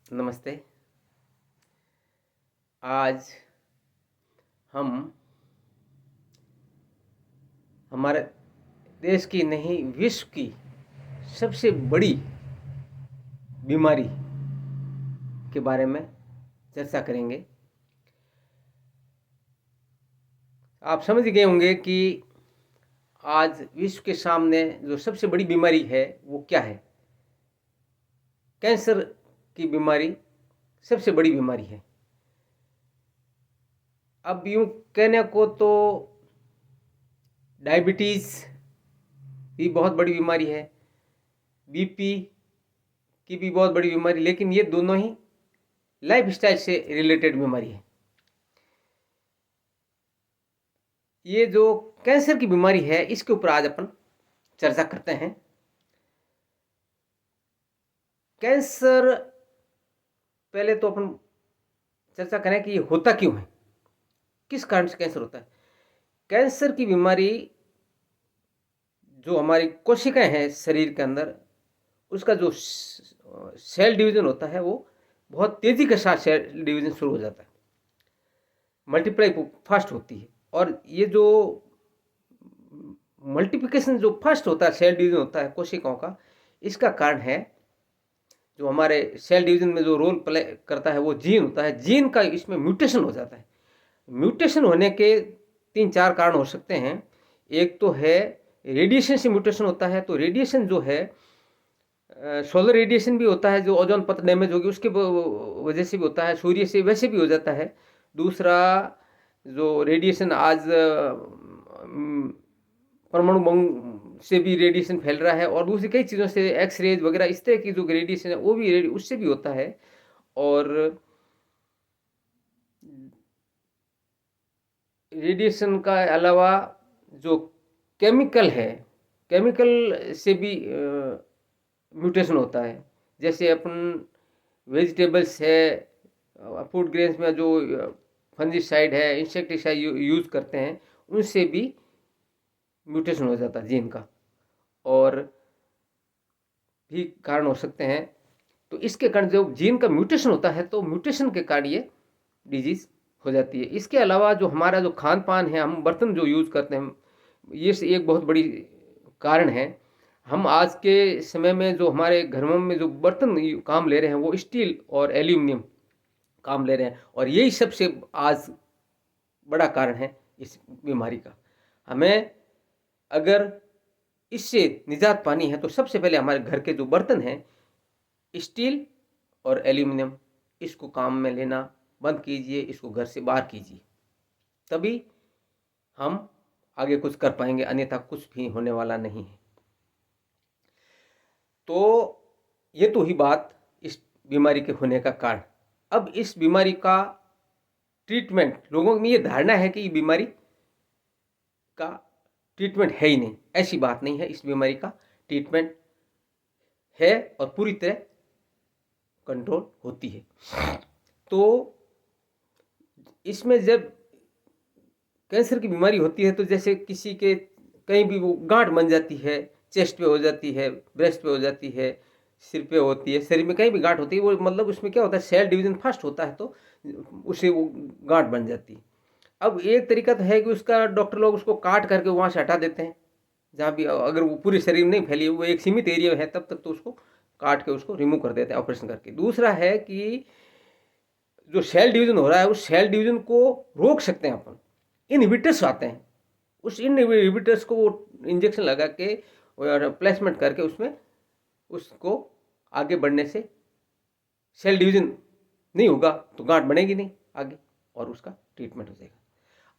नमस्ते। आज हम हमारे देश की नहीं, विश्व की सबसे बड़ी बीमारी के बारे में चर्चा करेंगे। आप समझ गए होंगे कि आज विश्व के सामने जो सबसे बड़ी बीमारी है वो क्या है। कैंसर की बीमारी सबसे बड़ी बीमारी है। अब यूं कहने को तो डायबिटीज़ भी बहुत बड़ी बीमारी है, बीपी की भी बहुत बड़ी बीमारी, लेकिन ये दोनों ही लाइफस्टाइल से रिलेटेड बीमारी है। ये जो कैंसर की बीमारी है इसके ऊपर आज अपन चर्चा करते हैं। कैंसर, पहले तो अपन चर्चा करें कि ये होता क्यों है, किस कारण से कैंसर होता है। कैंसर की बीमारी जो हमारी कोशिकाएं हैं शरीर के अंदर, उसका जो सेल डिवीजन होता है वो बहुत तेजी के साथ सेल डिवीजन शुरू हो जाता है, मल्टीप्लाई फास्ट होती है। और ये जो मल्टीप्लिकेशन जो फास्ट होता है, सेल डिवीजन होता है कोशिकाओं का, इसका कारण है जो हमारे सेल डिवीजन में जो रोल प्ले करता है वो जीन होता है। जीन का इसमें म्यूटेशन हो जाता है। म्यूटेशन होने के 3-4 कारण हो सकते हैं। एक तो है रेडिएशन से म्यूटेशन होता है। तो रेडिएशन जो है, सोलर रेडिएशन भी होता है, जो ओजोन परत डैमेज होगी उसके वजह से भी होता है, सूर्य से वैसे भी हो जाता है। दूसरा, जो रेडिएशन आज परमाणु बम से भी रेडिएशन फैल रहा है, और दूसरी कई चीज़ों से, एक्सरेज वगैरह इस तरह की जो रेडिएशन है वो भी उससे भी होता है। और रेडिएशन का अलावा जो केमिकल है, केमिकल से भी म्यूटेशन होता है। जैसे अपन वेजिटेबल्स है, फूड ग्रेन्स में जो फंजीसाइड है, इंसेक्टिसाइड यूज़ करते हैं, उनसे भी म्यूटेशन हो जाता है जीन का, और भी कारण हो सकते हैं। तो इसके कारण जब जीन का म्यूटेशन होता है तो म्यूटेशन के कारण ये डिजीज़ हो जाती है। इसके अलावा जो हमारा जो खान पान है, हम बर्तन जो यूज़ करते हैं, ये एक बहुत बड़ी कारण है। हम आज के समय में जो हमारे घरों में जो बर्तन काम ले रहे हैं वो स्टील और एल्यूमिनियम काम ले रहे हैं, और यही सबसे आज बड़ा कारण है इस बीमारी का। हमें अगर इससे निजात पानी है तो सबसे पहले हमारे घर के जो बर्तन हैं, स्टील और एल्यूमिनियम, इसको काम में लेना बंद कीजिए, इसको घर से बाहर कीजिए, तभी हम आगे कुछ कर पाएंगे, अन्यथा कुछ भी होने वाला नहीं है। तो ये तो ही बात इस बीमारी के होने का कारण। अब इस बीमारी का ट्रीटमेंट, लोगों में ये धारणा है कि ये बीमारी का ट्रीटमेंट है ही नहीं। ऐसी बात नहीं है, इस बीमारी का ट्रीटमेंट है और पूरी तरह कंट्रोल होती है। तो इसमें जब कैंसर की बीमारी होती है तो जैसे किसी के कहीं भी वो गांठ बन जाती है, चेस्ट पे हो जाती है, ब्रेस्ट पे हो जाती है, सिर पे होती है, शरीर में कहीं भी गांठ होती है, वो मतलब उसमें क्या होता है, सेल डिवीजन फास्ट होता है, तो उसे वो गांठ बन जाती है। अब एक तरीका तो है कि उसका डॉक्टर लोग उसको काट करके वहाँ से हटा देते हैं, जहाँ भी, अगर वो पूरे शरीर में नहीं फैली, वो एक सीमित एरिया में है तब तक तो उसको काट के उसको रिमूव कर देते हैं ऑपरेशन करके। दूसरा है कि जो सेल डिवीजन हो रहा है उस सेल डिवीजन को रोक सकते हैं अपन, इनहिबिटर्स आते हैं, उस इनहिबिटर्स को वो इंजेक्शन लगा के और प्लेसमेंट करके उसमें उसको आगे बढ़ने से सेल डिवीजन नहीं होगा तो गांठ बनेगी नहीं आगे, और उसका ट्रीटमेंट हो जाएगा।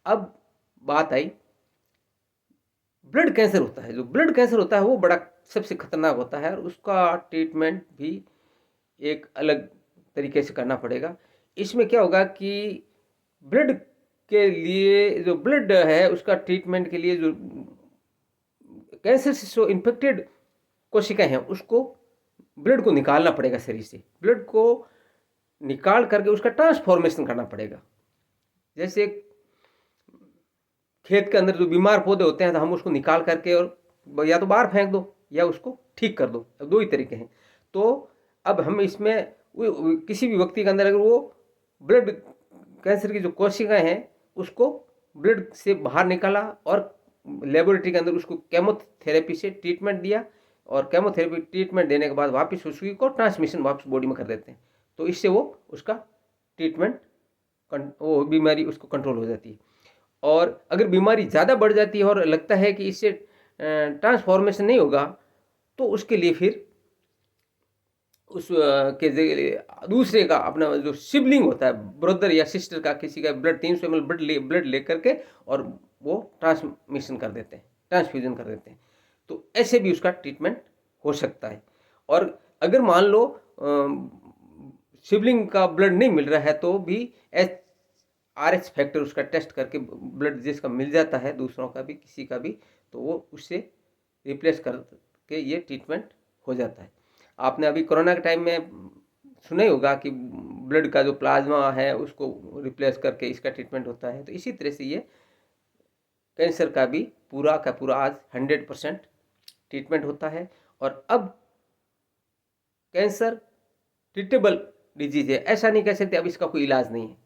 अब बात आई, ब्लड कैंसर होता है, जो ब्लड कैंसर होता है वो बड़ा सबसे खतरनाक होता है, और उसका ट्रीटमेंट भी एक अलग तरीके से करना पड़ेगा। इसमें क्या होगा कि ब्लड के लिए, जो ब्लड है उसका ट्रीटमेंट के लिए, जो कैंसर से जो इन्फेक्टेड कोशिकाएं हैं उसको, ब्लड को निकालना पड़ेगा शरीर से, ब्लड को निकाल करके उसका ट्रांसफॉर्मेशन करना पड़ेगा। जैसे खेत के अंदर जो बीमार पौधे होते हैं तो हम उसको निकाल करके और या तो बाहर फेंक दो या उसको ठीक कर दो, दो ही तरीके हैं। तो अब हम इसमें किसी भी व्यक्ति के अंदर अगर वो ब्लड कैंसर की जो कोशिकाएं हैं उसको ब्लड से बाहर निकाला और लेबोरेटरी के अंदर उसको केमोथेरेपी से ट्रीटमेंट दिया, और केमोथेरेपी ट्रीटमेंट देने के बाद वापस उसी को ट्रांसमिशन वापस बॉडी में कर देते हैं, तो इससे वो उसका ट्रीटमेंट वो बीमारी उसको कंट्रोल हो जाती है। और अगर बीमारी ज़्यादा बढ़ जाती है और लगता है कि इससे ट्रांसफॉर्मेशन नहीं होगा, तो उसके लिए फिर उस के दूसरे का अपना जो सिबलिंग होता है, ब्रदर या सिस्टर का, किसी का ब्लड 300 ml ब्लड ले करके और वो ट्रांसमिशन कर देते हैं, ट्रांसफ्यूजन कर देते हैं। तो ऐसे भी उसका ट्रीटमेंट हो सकता है। और अगर मान लो सिबलिंग का ब्लड नहीं मिल रहा है तो भी RH फैक्टर उसका टेस्ट करके ब्लड जिसका मिल जाता है, दूसरों का भी किसी का भी, तो वो उससे रिप्लेस करके ये ट्रीटमेंट हो जाता है। आपने अभी कोरोना के टाइम में सुना ही होगा कि ब्लड का जो प्लाज्मा है उसको रिप्लेस करके इसका ट्रीटमेंट होता है। तो इसी तरह से ये कैंसर का भी पूरा का पूरा आज 100% ट्रीटमेंट होता है। और अब कैंसर ट्रीटेबल डिजीज है, ऐसा नहीं कह सकते अब इसका कोई इलाज नहीं है,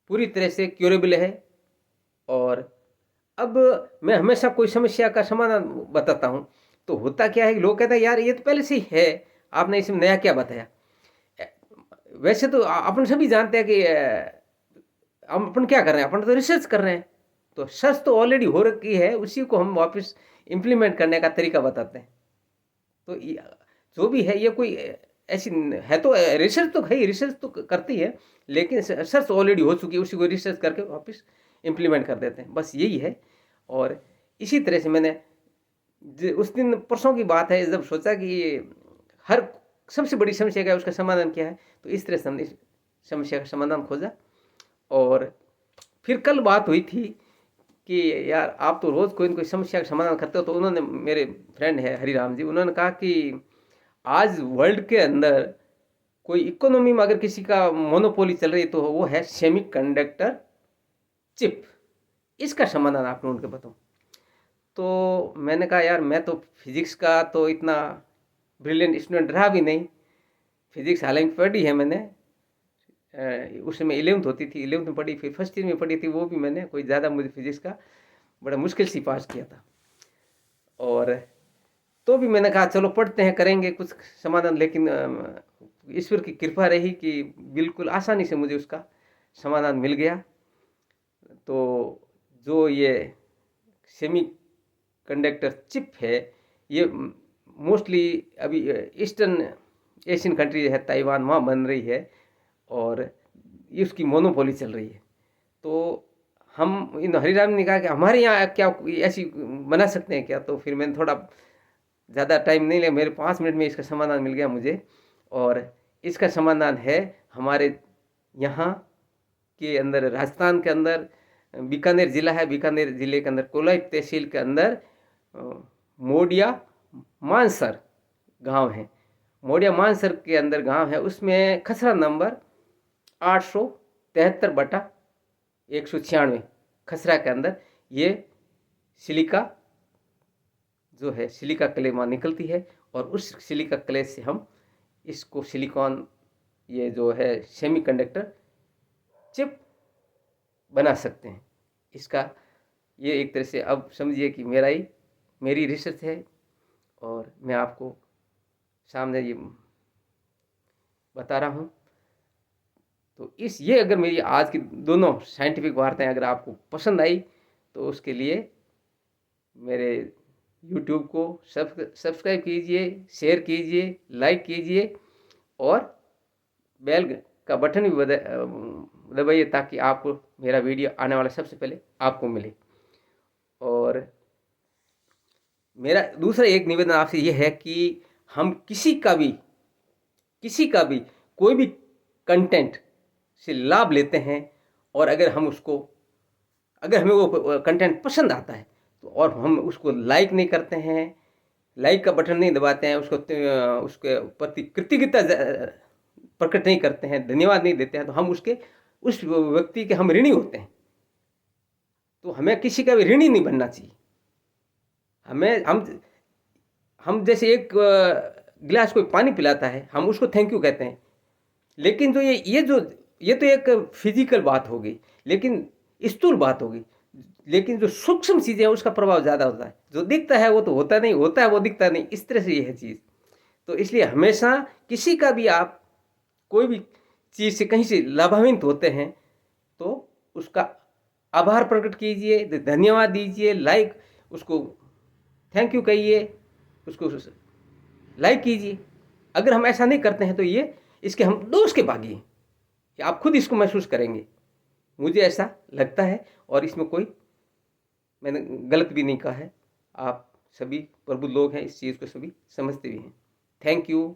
पूरी तरह से क्यूरेबल है। और अब मैं हमेशा कोई समस्या का समाधान बताता हूँ, तो होता क्या है कि लोग कहते हैं यार ये तो पहले से ही है, आपने इसमें नया क्या बताया। वैसे तो अपन सभी जानते हैं कि हम अपन क्या कर रहे हैं, अपन तो रिसर्च कर रहे हैं, तो सर्च तो ऑलरेडी हो रखी है, उसी को हम वापस इम्प्लीमेंट करने का तरीका बताते हैं। तो जो भी है ये कोई ऐसी है, तो रिसर्च तो है, रिसर्च तो करती है, लेकिन सर्च ऑलरेडी हो चुकी है, उसी को रिसर्च करके वापस इम्प्लीमेंट कर देते हैं, बस यही है। और इसी तरह से मैंने उस दिन परसों की बात है, जब सोचा कि हर सबसे बड़ी समस्या क्या है, उसका समाधान क्या है, तो इस तरह से हमने समस्या का समाधान खोजा। और फिर कल बात हुई थी कि यार आप तो रोज़ कोई न कोई समस्या का समाधान करते हो, तो उन्होंने, मेरे फ्रेंड है हरिराम जी, उन्होंने कहा कि आज वर्ल्ड के अंदर कोई इकोनॉमी में अगर किसी का मोनोपोली चल रही तो वो है सेमीकंडक्टर चिप, इसका समाधान आप ढूंढ के बताओ। तो मैंने कहा यार मैं तो फिजिक्स का तो इतना ब्रिलियंट स्टूडेंट रहा भी नहीं, फिजिक्स हालांकि पढ़ी है मैंने, उस समय 11th होती थी, 11th में पढ़ी, फिर फर्स्ट ईयर में पढ़ी थी, वो भी मैंने कोई ज़्यादा, मुझे फिजिक्स का बड़ा मुश्किल से पास किया था। और तो भी मैंने कहा चलो पढ़ते हैं, करेंगे कुछ समाधान, लेकिन ईश्वर की कृपा रही कि बिल्कुल आसानी से मुझे उसका समाधान मिल गया। तो जो ये सेमी कंडक्टर चिप है, ये मोस्टली अभी ईस्टर्न एशियन कंट्री है, ताइवान, वहाँ बन रही है और इसकी मोनोपोली चल रही है। तो हम इन हरिराम ने कहा कि हमारे यहाँ क्या ऐसी बना सकते हैं क्या, तो फिर मैंने थोड़ा ज़्यादा टाइम नहीं लिया, मेरे 5 मिनट में इसका समाधान मिल गया मुझे। और इसका समाधान है हमारे यहाँ के अंदर, राजस्थान के अंदर बीकानेर ज़िला है, बीकानेर ज़िले के अंदर कोलाई तहसील के अंदर मोडिया मानसर गांव है, मोडिया मानसर के अंदर गांव है, उसमें खसरा नंबर 873/196 खसरा के अंदर ये सिलिका जो है, सिलिका क्ले वहाँ निकलती है, और उस सिलिका क्ले से हम इसको सिलिकॉन, ये जो है सेमीकंडक्टर चिप बना सकते हैं। इसका ये एक तरह से अब समझिए कि मेरी रिसर्च है, और मैं आपको सामने ये बता रहा हूँ। तो ये अगर मेरी आज की दोनों साइंटिफिक वार्ताएं अगर आपको पसंद आई, तो उसके लिए मेरे YouTube को सब्सक्राइब कीजिए, शेयर कीजिए, लाइक कीजिए, और बेल का बटन भी दबाइए, ताकि आपको मेरा वीडियो आने वाला सबसे पहले आपको मिले। और मेरा दूसरा एक निवेदन आपसे यह है कि हम किसी का भी कोई भी कंटेंट से लाभ लेते हैं, और अगर हमें वो कंटेंट पसंद आता है, तो और हम उसको लाइक नहीं करते हैं, लाइक का बटन नहीं दबाते हैं, उसके प्रति कृतज्ञता प्रकट नहीं करते हैं, धन्यवाद नहीं देते हैं, तो हम उस व्यक्ति के हम ऋणी होते हैं। तो हमें किसी का भी ऋणी नहीं बनना चाहिए। हम जैसे एक गिलास कोई पानी पिलाता है, हम उसको थैंक यू कहते हैं। लेकिन जो ये तो एक फिजिकल बात हो गई, लेकिन स्थूल बात हो गई। लेकिन जो सूक्ष्म चीज़ें हैं उसका प्रभाव ज़्यादा होता है। जो दिखता है वो तो होता नहीं, होता है वो दिखता नहीं, इस तरह से ये है चीज़। तो इसलिए हमेशा किसी का भी आप कोई भी चीज़ से कहीं से लाभान्वित होते हैं तो उसका आभार प्रकट कीजिए, धन्यवाद दीजिए, उसको थैंक यू कहिए, उसको लाइक कीजिए। अगर हम ऐसा नहीं करते हैं तो इसके हम दोष के भागी हैं कि आप खुद इसको महसूस करेंगे। मुझे ऐसा लगता है और इसमें कोई मैंने गलत भी नहीं कहा है। आप सभी प्रबुद्ध लोग हैं, इस चीज़ को सभी समझते भी हैं। Thank you.